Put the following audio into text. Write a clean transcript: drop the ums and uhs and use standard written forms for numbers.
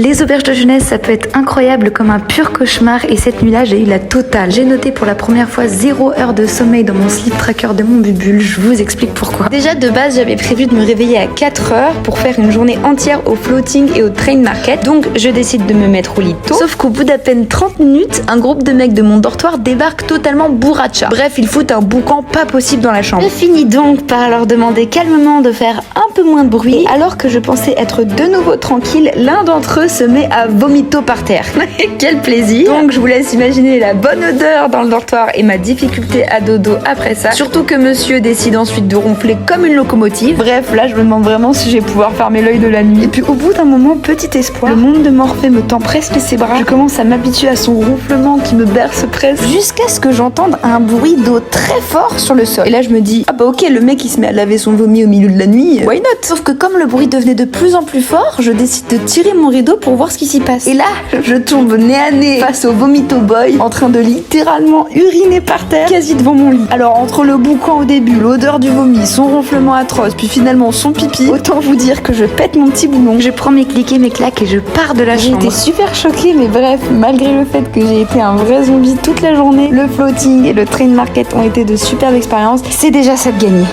Les auberges de jeunesse, ça peut être incroyable comme un pur cauchemar et cette nuit-là, j'ai eu la totale. J'ai noté pour la première fois 0 heure de sommeil dans mon sleep tracker de mon bubule, je vous explique pourquoi. Déjà de base, j'avais prévu de me réveiller à 4 heures pour faire une journée entière au floating et au train market, donc je décide de me mettre au lit tôt. Sauf qu'au bout d'à peine 30 minutes, un groupe de mecs de mon dortoir débarque totalement bourracha. Bref, ils foutent un boucan pas possible dans la chambre. Je finis donc par leur demander calmement de faire un peu moins de bruit, et alors que je pensais être de nouveau tranquille, l'un d'entre eux se met à vomito par terre. Quel plaisir! Donc je vous laisse imaginer la bonne odeur dans le dortoir et ma difficulté à dodo après ça. Surtout que monsieur décide ensuite de ronfler comme une locomotive. Bref, là je me demande vraiment si je vais pouvoir fermer l'œil de la nuit. Et puis au bout d'un moment, petit espoir, le monde de Morphée me tend presque ses bras. Je commence à m'habituer à son ronflement qui me berce presque, jusqu'à ce que j'entende un bruit d'eau très fort sur le sol. Et là je me dis, ah bah ok, le mec il se met à laver son vomi au milieu de la nuit, why not? Sauf que comme le bruit devenait de plus en plus fort, je décide de tirer mon rideau pour voir ce qui s'y passe. Et là, je tombe nez à nez face au vomito boy, en train de littéralement uriner par terre, quasi devant mon lit. Alors entre le boucan au début, l'odeur du vomi, son ronflement atroce, puis finalement son pipi, autant vous dire que je pète mon petit boulon. Je prends mes clics et mes claques et je pars de la chambre. J'ai été super choquée, mais bref, malgré le fait que j'ai été un vrai zombie toute la journée, le floating et le train market ont été de superbes expériences. C'est déjà ça de gagner.